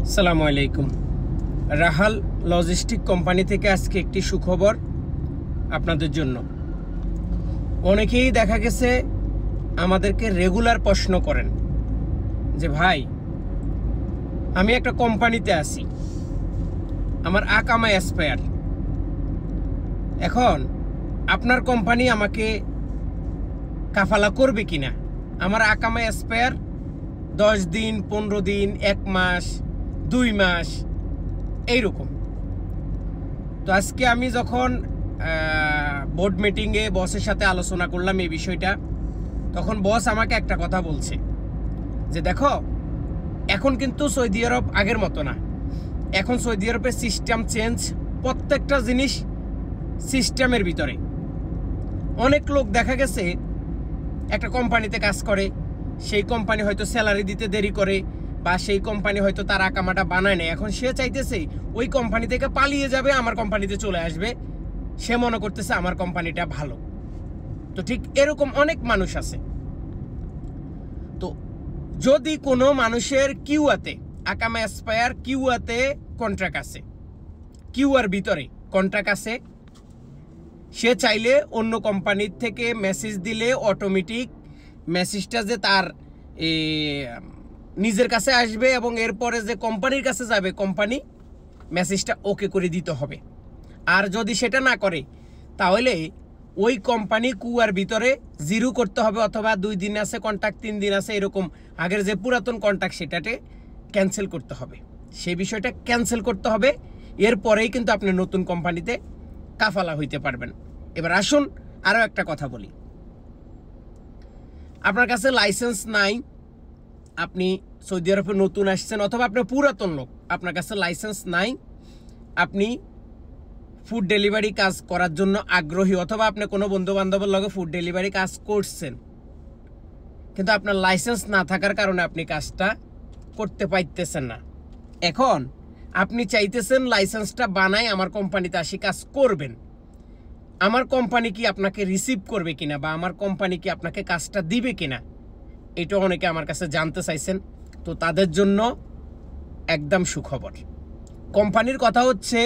আসসালামু আলাইকুম। রাহাল logistic company থেকে আজকে একটি সুখবর আপনাদের জন্য। অনেকেই দেখা গেছে আমাদেরকে রেগুলার প্রশ্ন করেন যে ভাই, আমি একটা কোম্পানিতে আছি, আমার আকামা এক্সপায়ার, এখন আপনার কোম্পানি আমাকে কাফালা করবে কিনা? আমার আকামা এক্সপায়ার 10 দিন, 15 দিন, 1 মাস, 2 মাস এইরকম। তো আজকে আমি যখন বোর্ড মিটিংয়ে বসের সাথে আলোচনা করলাম এই বিষয়টা, তখন বস আমাকে একটা কথা বলছে যে দেখো, এখন কিন্তু সৌদি আরব আগের মতো না। এখন সৌদি আরবের সিস্টেম চেঞ্জ, প্রত্যেকটা জিনিস সিস্টেমের ভিতরে। অনেক লোক দেখা গেছে একটা কোম্পানিতে কাজ করে, সেই কোম্পানি হয়তো স্যালারি দিতে দেরি করে, বা সেই কোম্পানি হয়তো তার আকামাটা বানায় নেয়। এখন সে চাইতেছে ওই কোম্পানি থেকে পালিয়ে যাবে, আমার কোম্পানিতে চলে আসবে। সে মনে করতেছে আমার কোম্পানিটা ভালো। তো ঠিক এরকম অনেক মানুষ আছে। তো যদি কোনো মানুষের কিউআতে আকামা এক্সপায়ার, কিউআতে কন্ট্রাক্ট আছে, কিউআর ভিতরে কন্ট্রাক্ট আছে, সে চাইলে অন্য কোম্পানির থেকে মেসেজ দিলে অটোমেটিক মেসেজটা যে তার নিজের কাছে আসবে এবং এরপরে যে কোম্পানির কাছে যাবে, কোম্পানি মেসেজটা ওকে করে দিতে হবে। আর যদি সেটা না করে, তাহলে ওই কোম্পানি কুয়ার ভিতরে জিরো করতে হবে, অথবা 2 দিন আছে কন্ট্রাক্ট, 3 দিন আছে, এরকম আগের যে পুরাতন কন্ট্রাক্ট সেটাতে ক্যান্সেল করতে হবে। সেই বিষয়টা ক্যান্সেল করতে হবে, এরপরেই কিন্তু আপনি নতুন কোম্পানিতে কাফালা হইতে পারবেন। এবার আসুন আরও একটা কথা বলি। আপনার কাছে লাইসেন্স নাই, আপনি সৌদি আরবে নতুন আসছেন, অথবা আপনি পুরাতন লোক, আপনার কাছে লাইসেন্স নাই, আপনি ফুড ডেলিভারি কাজ করার জন্য আগ্রহী, অথবা আপনি কোনো বন্ধু বান্ধবের লগে ফুড ডেলিভারি কাজ করছেন, কিন্তু আপনার লাইসেন্স না থাকার কারণে আপনি কাজটা করতে পারতেছেন না। এখন আপনি চাইতেছেন লাইসেন্সটা বানাই আমার কোম্পানিতে আসি কাজ করবেন, আমার কোম্পানি কি আপনাকে রিসিভ করবে কিনা, বা আমার কোম্পানি কি আপনাকে কাজটা দিবে কিনা, এটা অনেকে আমার কাছে জানতে চাইছেন। তো তাদের জন্য একদম সুখবর। কোম্পানির কথা হচ্ছে,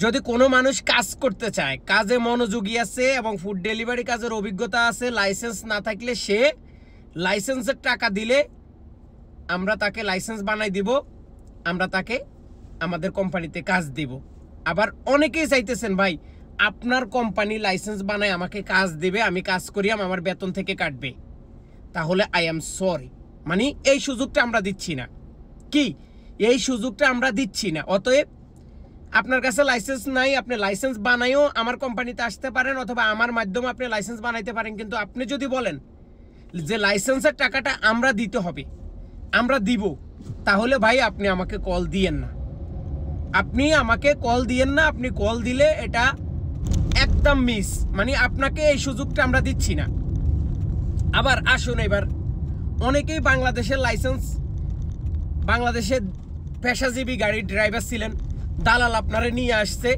যদি কোনো মানুষ কাজ করতে চায়, কাজে মনোযোগী আছে এবং ফুড ডেলিভারি কাজের অভিজ্ঞতা আছে, লাইসেন্স না থাকলে সে লাইসেন্সের টাকা দিলে আমরা তাকে লাইসেন্স বানাই দিব, আমরা তাকে আমাদের কোম্পানিতে কাজ দিব। আবার অনেকেই চাইতেছেন ভাই, আপনার কোম্পানি লাইসেন্স বানায় আমাকে কাজ দেবে, আমি কাজ করিয়াম, আমার বেতন থেকে কাটবে। তাহলে আই এম সরি, মানে এই সুযোগটা আমরা দিচ্ছি না। কি এই সুযোগটা আমরা দিচ্ছি না। অতএব আপনার কাছে লাইসেন্স নাই, আপনি লাইসেন্স বানাইও আমার কোম্পানিতে আসতে পারেন, অথবা আমার মাধ্যমে আপনি লাইসেন্স বানাইতে পারেন। কিন্তু আপনি যদি বলেন যে লাইসেন্সের টাকাটা আমরা দিতে হবে, আমরা দিব, তাহলে ভাই আপনি আমাকে কল দিয়েন না, আপনি আমাকে কল দিয়েন না। আপনি কল দিলে এটা একদম মিস, মানে আপনাকে এই সুযোগটা আমরা দিচ্ছি না। আবার আসুন, এবার অনেকেই বাংলাদেশের লাইসেন্স, বাংলাদেশের পেশাজীবী গাড়ির ড্রাইভার ছিলেন, দালাল আপনারা নিয়ে আসছে।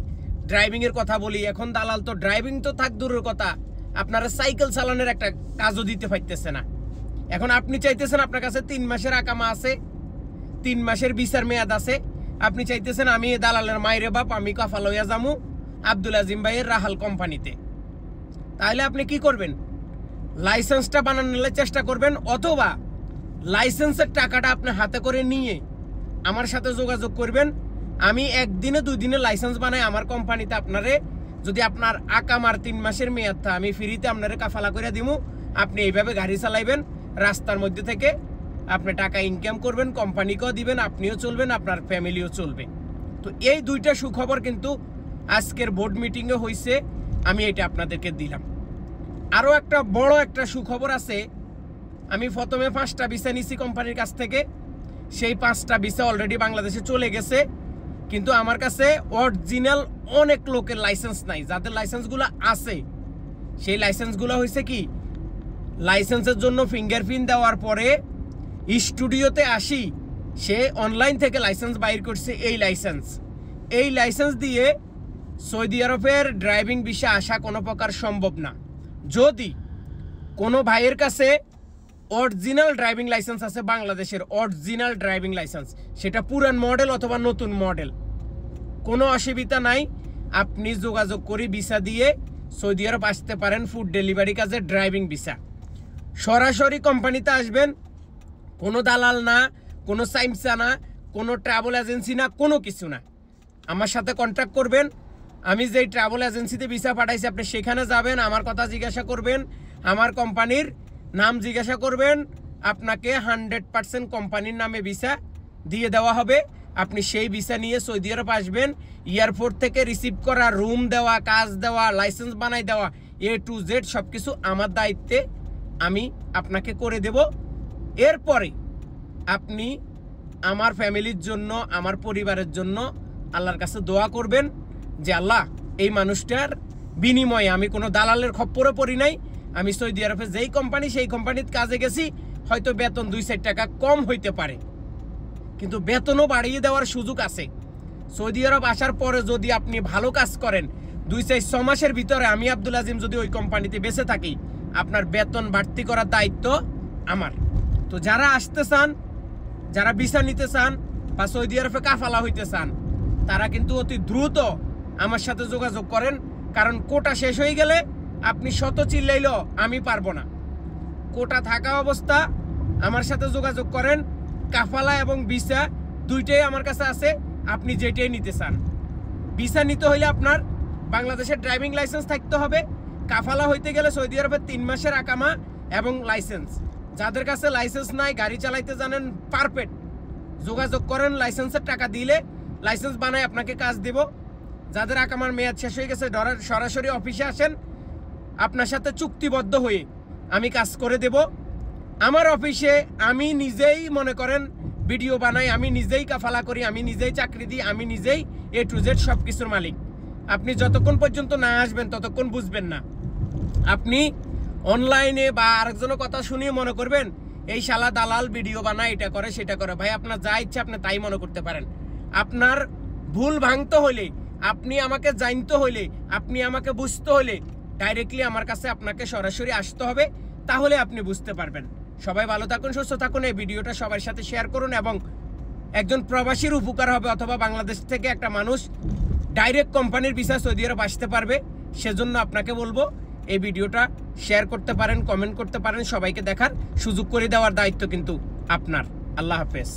ড্রাইভিংয়ের কথা বলি, এখন দালাল তো ড্রাইভিং তো থাক দূরের কথা, আপনারা সাইকেল চালানোর একটা কাজও দিতে পারতেছে না। এখন আপনি চাইতেছেন, আপনার কাছে 3 মাসের আকামা আছে, 3 মাসের ভিসার মেয়াদ আছে, আপনি চাইতেছেন আমি দালালের মায়ের বাপ, আমি কাফাল হইয়া যামু আব্দুল আজিম ভাইয়ের রাহাল কোম্পানিতে। তাহলে আপনি কি করবেন? লাইসেন্সটা বানানোর চেষ্টা করবেন, অথবা লাইসেন্সের টাকাটা আপনি হাতে করে নিয়ে আমার সাথে যোগাযোগ করবেন। আমি 1 দিনে 2 দিনে লাইসেন্স বানাই আমার কোম্পানিতে আপনারে, যদি আপনার আকামার 3 মাসের মেয়াদটা আমি ফ্রিতে আপনারে কাফালা করে দিমু। আপনি এইভাবে গাড়ি চালাইবেন, রাস্তার মধ্যে থেকে আপনি টাকা ইনকাম করবেন, কোম্পানিকেও দিবেন, আপনিও চলবেন, আপনার ফ্যামিলিও চলবে। তো এই 2টা সুখবর কিন্তু আজকের বোর্ড মিটিংয়ে হয়েছে, আমি এটা আপনাদেরকে দিলাম। আরও একটা বড় একটা সুখবর আছে। আমি প্রথমে 5টা ভিসা নিছি কোম্পানির কাছ থেকে, সেই 5টা ভিসা অলরেডি বাংলাদেশে চলে গেছে, কিন্তু আমার কাছে অরিজিনাল অনেক লোকের লাইসেন্স নাই। যাদের লাইসেন্সগুলো আছে, সেই লাইসেন্সগুলো হয়েছে কি, লাইসেন্সের জন্য ফিঙ্গারপ্রিন্ট দেওয়ার পরে স্টুডিওতে আসি, সে অনলাইন থেকে লাইসেন্স বাইর করছে। এই লাইসেন্স দিয়ে সৌদি আরবের ড্রাইভিং ভিসা আসা কোনো প্রকার সম্ভব না। যদি কোনো ভাইয়ের কাছে অরিজিনাল ড্রাইভিং লাইসেন্স আছে বাংলাদেশের অরিজিনাল ড্রাইভিং লাইসেন্স, সেটা পুরান মডেল অথবা নতুন মডেল, কোনো অসুবিধা নাই। আপনি যোগাযোগ করে ভিসা দিয়ে সৌদি আরব আসতে পারেন ফুড ডেলিভারি কাজে ড্রাইভিং ভিসা। সরাসরি কোম্পানিতে আসবেন, কোনো দালাল না, কোনো সাইমসা না, কোনো ট্রাভেল এজেন্সি না, কোনো কিছু না। আমার সাথে কন্ট্যাক্ট করবেন, আমি যেই ট্রাভেল এজেন্সিতে ভিসা পাঠাইছি আপনি সেখানে যাবেন, আমার কথা জিজ্ঞাসা করবেন, আমার কোম্পানির নাম জিজ্ঞাসা করবেন, আপনাকে 100% কোম্পানির নামে ভিসা দিয়ে দেওয়া হবে। আপনি সেই ভিসা নিয়ে সৌদি আরব আসবেন। এয়ারপোর্ট থেকে রিসিভ করা, রুম দেওয়া, কাজ দেওয়া, লাইসেন্স বানাই দেওয়া, A to Z সব কিছু আমার দায়িত্বে, আমি আপনাকে করে দেব। এরপরে আপনি আমার ফ্যামিলির জন্য, আমার পরিবারের জন্য আল্লাহর কাছে দোয়া করবেন যে আল্লাহ, এই মানুষটার বিনিময়ে আমি কোনো দালালের খপ্পরে পড়ি নাই, আমি সৌদি আরবে যেই কোম্পানি সেই কোম্পানির কাজে গেছি, হয়তো বেতন 2-4 টাকা কম হইতে পারে, কিন্তু বেতনও বাড়িয়ে দেওয়ার সুযোগ আছে। সৌদি আরব আসার পরে যদি আপনি ভালো কাজ করেন, 2-6 মাসের ভিতরে আমি আব্দুল আজিম যদি ওই কোম্পানিতে বেঁচে থাকি, আপনার বেতন বাড়তি করার দায়িত্ব আমার। তো যারা আসতে চান, যারা ভিসা নিতে চান বা সৌদি আরবে কাফালা হইতে চান, তারা কিন্তু অতি দ্রুত আমার সাথে যোগাযোগ করেন, কারণ কোটা শেষ হয়ে গেলে আপনি শত চিল্লাইলেও আমি পারবো না। কোটা থাকা অবস্থা আমার সাথে যোগাযোগ করেন, কাফালা এবং ভিসা দুইটাই আমার কাছে আছে, আপনি যেটাই নিতে চান। ভিসা নিতে হইলে আপনার বাংলাদেশের ড্রাইভিং লাইসেন্স থাকতে হবে, কাফালা হইতে গেলে সৌদি আরবের 3 মাসের আকামা এবং লাইসেন্স। যাদের কাছে লাইসেন্স নাই, গাড়ি চালাইতে জানেন পারফেক্ট, যোগাযোগ করেন, লাইসেন্সের টাকা দিলে লাইসেন্স বানায় আপনাকে কাজ দেব। যাদের আকামার মেয়াদ শেষ হয়ে গেছে, সরাসরি অফিসে আসেন, আপনার সাথে চুক্তিবদ্ধ হয়ে আমি কাজ করে দেব। আমার অফিসে আমি নিজেই মনে করেন ভিডিও বানাই, আমি নিজেই কাফালা করি, আমি নিজেই চাকরি দিই, আমি নিজেই A to Z সব কিছুর মালিক। আপনি যতক্ষণ পর্যন্ত না আসবেন ততক্ষণ বুঝবেন না। আপনি অনলাইনে বা আরেকজনের কথা শুনিয়ে মনে করবেন এই শালা দালাল ভিডিও বানায়, এটা করে সেটা করে। ভাই, আপনার যা ইচ্ছা আপনি তাই মনে করতে পারেন। আপনার ভুল ভাঙতে হলে, আপনি আমাকে জানতে হলে, আপনি আমাকে বুঝতে হলে ডাইরেক্টলি আমার কাছে আপনাকে সরাসরি আসতে হবে, তাহলে আপনি বুঝতে পারবেন। সবাই ভালো থাকুন, সুস্থ থাকুন, এই ভিডিওটা সবার সাথে শেয়ার করুন, এবং একজন প্রবাসীর উপকার হবে, অথবা বাংলাদেশ থেকে একটা মানুষ ডাইরেক্ট কোম্পানির ভিসা সৌদি আরব আসতে পারবে। সেজন্য আপনাকে বলবো এই ভিডিওটা শেয়ার করতে পারেন, কমেন্ট করতে পারেন, সবাইকে দেখার সুযোগ করে দেওয়ার দায়িত্ব কিন্তু আপনার। আল্লাহ হাফেজ।